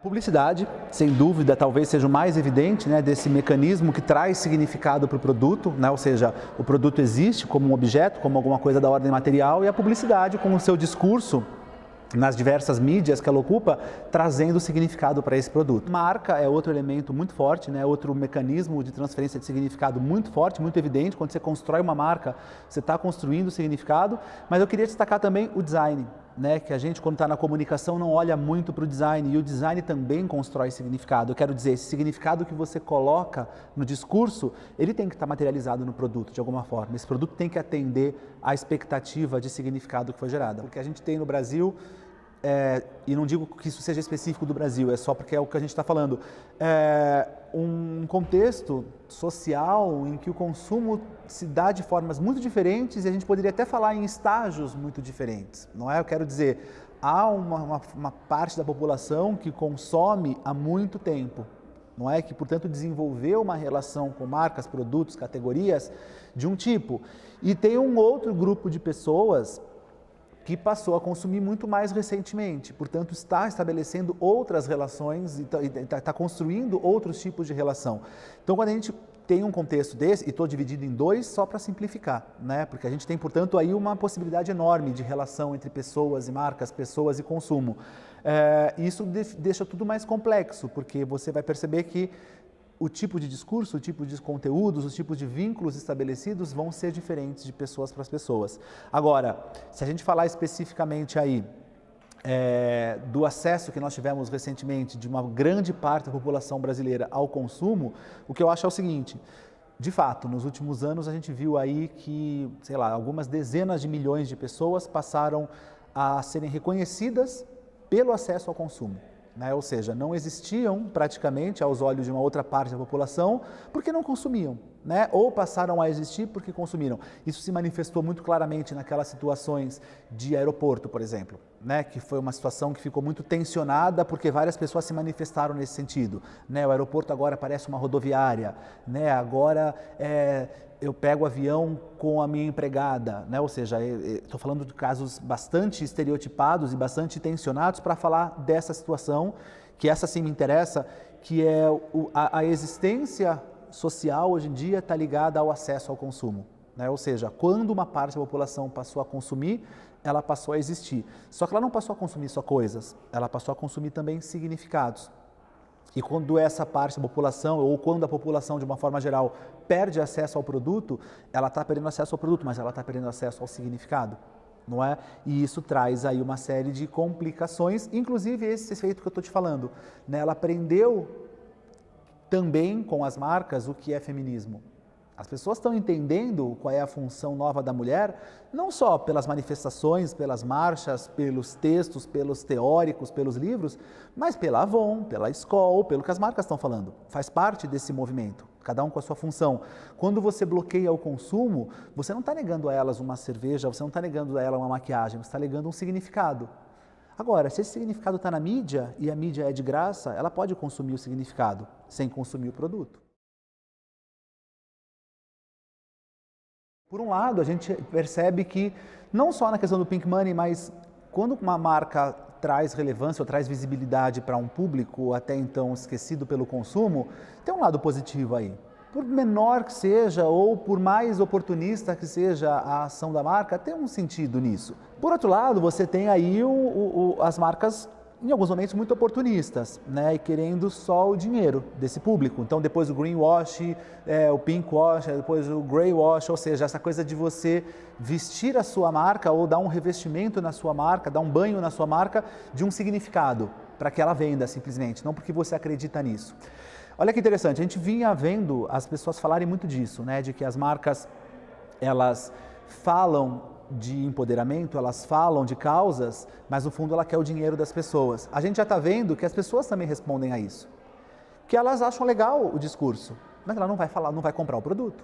Publicidade, sem dúvida, talvez seja o mais evidente, né, desse mecanismo que traz significado para o produto, né, ou seja, o produto existe como um objeto, como alguma coisa da ordem material, e a publicidade, com o seu discurso nas diversas mídias que ela ocupa, trazendo significado para esse produto. Marca é outro elemento muito forte, né? Outro mecanismo de transferência de significado muito forte, muito evidente. Quando você constrói uma marca, você está construindo significado, mas eu queria destacar também o design, né? Que a gente, quando está na comunicação, não olha muito para o design, e o design também constrói significado. Eu quero dizer, esse significado que você coloca no discurso, ele tem que estar materializado no produto, de alguma forma. Esse produto tem que atender à expectativa de significado que foi gerada. Porque a gente tem no Brasil, e não digo que isso seja específico do Brasil, é só porque é o que a gente está falando, um contexto social em que o consumo se dá de formas muito diferentes, e a gente poderia até falar em estágios muito diferentes, não é? Eu quero dizer, há uma parte da população que consome há muito tempo, não é? Que, portanto, desenvolveu uma relação com marcas, produtos, categorias de um tipo, e tem um outro grupo de pessoas que passou a consumir muito mais recentemente, portanto está estabelecendo outras relações e está construindo outros tipos de relação. Então, quando a gente tem um contexto desse, e estou dividido em dois só para simplificar, né? Porque a gente tem, portanto, aí uma possibilidade enorme de relação entre pessoas e marcas, pessoas e consumo. Isso deixa tudo mais complexo, porque você vai perceber que o tipo de discurso, o tipo de conteúdos, os tipos de vínculos estabelecidos vão ser diferentes de pessoas para as pessoas. Agora, se a gente falar especificamente aí do acesso que nós tivemos recentemente de uma grande parte da população brasileira ao consumo, o que eu acho é o seguinte: de fato, nos últimos anos a gente viu aí que, sei lá, algumas dezenas de milhões de pessoas passaram a serem reconhecidas pelo acesso ao consumo. Né? Ou seja, não existiam praticamente aos olhos de uma outra parte da população porque não consumiam, né? Ou passaram a existir porque consumiram. Isso se manifestou muito claramente naquelas situações de aeroporto, por exemplo, né? Que foi uma situação que ficou muito tensionada porque várias pessoas se manifestaram nesse sentido, né? O aeroporto agora parece uma rodoviária, né? Agora eu pego o avião com a minha empregada, né? Ou seja, estou falando de casos bastante estereotipados e bastante tensionados para falar dessa situação, que essa sim me interessa, que é a existência social hoje em dia está ligada ao acesso ao consumo, né? Ou seja, quando uma parte da população passou a consumir, ela passou a existir. Só que ela não passou a consumir só coisas, ela passou a consumir também significados. E quando essa parte da população, ou quando a população de uma forma geral perde acesso ao produto, ela está perdendo acesso ao produto, mas ela está perdendo acesso ao significado, não é? E isso traz aí uma série de complicações, inclusive esse efeito que eu estou te falando, né? Ela aprendeu também com as marcas o que é feminismo. As pessoas estão entendendo qual é a função nova da mulher, não só pelas manifestações, pelas marchas, pelos textos, pelos teóricos, pelos livros, mas pela Avon, pela Skol, pelo que as marcas estão falando. Faz parte desse movimento, cada um com a sua função. Quando você bloqueia o consumo, você não está negando a elas uma cerveja, você não está negando a elas uma maquiagem, você está negando um significado. Agora, se esse significado está na mídia e a mídia é de graça, ela pode consumir o significado sem consumir o produto. Por um lado, a gente percebe que, não só na questão do pink money, mas quando uma marca traz relevância ou traz visibilidade para um público até então esquecido pelo consumo, tem um lado positivo aí. Por menor que seja ou por mais oportunista que seja a ação da marca, tem um sentido nisso. Por outro lado, você tem aí as marcas, em alguns momentos, muito oportunistas, né? E querendo só o dinheiro desse público. Então, depois o greenwash, o pinkwash, depois o greywash, ou seja, essa coisa de você vestir a sua marca ou dar um revestimento na sua marca, dar um banho na sua marca de um significado, para que ela venda simplesmente, não porque você acredita nisso. Olha que interessante, a gente vinha vendo as pessoas falarem muito disso, né? De que as marcas, elas falam de empoderamento, elas falam de causas, mas no fundo ela quer o dinheiro das pessoas. A gente já está vendo que as pessoas também respondem a isso, que elas acham legal o discurso, mas ela não vai falar, não vai comprar o produto.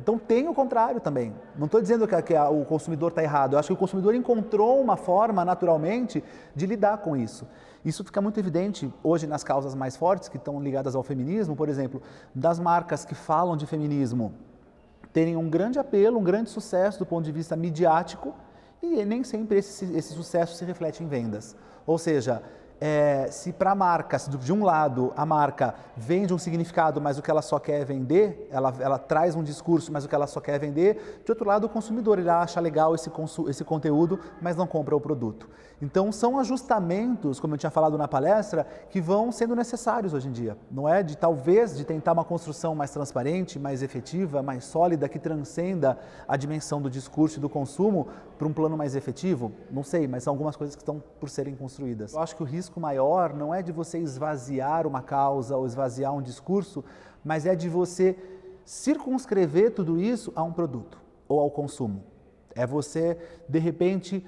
Então tem o contrário também. Não estou dizendo que o consumidor está errado, eu acho que o consumidor encontrou uma forma naturalmente de lidar com isso. Isso fica muito evidente hoje nas causas mais fortes que estão ligadas ao feminismo, por exemplo, das marcas que falam de feminismo terem um grande apelo, um grande sucesso do ponto de vista midiático, e nem sempre esse sucesso se reflete em vendas. Ou seja, se para a marca, se de um lado a marca vende um significado, mas o que ela só quer é vender, ela traz um discurso, mas o que ela só quer é vender, de outro lado o consumidor, ele acha legal esse conteúdo, mas não compra o produto. Então são ajustamentos, como eu tinha falado na palestra, que vão sendo necessários hoje em dia. Não é de talvez de tentar uma construção mais transparente, mais efetiva, mais sólida, que transcenda a dimensão do discurso e do consumo para um plano mais efetivo? Não sei, mas são algumas coisas que estão por serem construídas. Eu acho que o risco maior não é de você esvaziar uma causa ou esvaziar um discurso, mas é de você circunscrever tudo isso a um produto ou ao consumo. É você, de repente,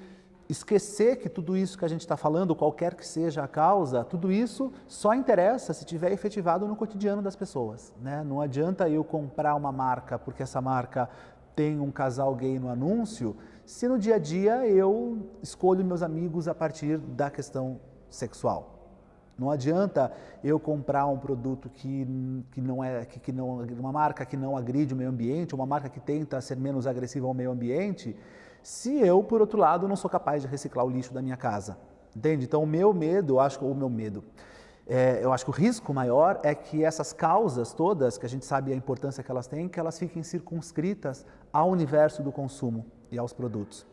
esquecer que tudo isso que a gente está falando, qualquer que seja a causa, tudo isso só interessa se tiver efetivado no cotidiano das pessoas, né? Não adianta eu comprar uma marca porque essa marca tem um casal gay no anúncio, se no dia a dia eu escolho meus amigos a partir da questão sexual. Não adianta eu comprar um produto uma marca que não agride o meio ambiente, uma marca que tenta ser menos agressiva ao meio ambiente, se eu, por outro lado, não sou capaz de reciclar o lixo da minha casa. Entende? Então, o meu medo, eu acho que o risco maior é que essas causas todas, que a gente sabe a importância que elas têm, que elas fiquem circunscritas ao universo do consumo e aos produtos.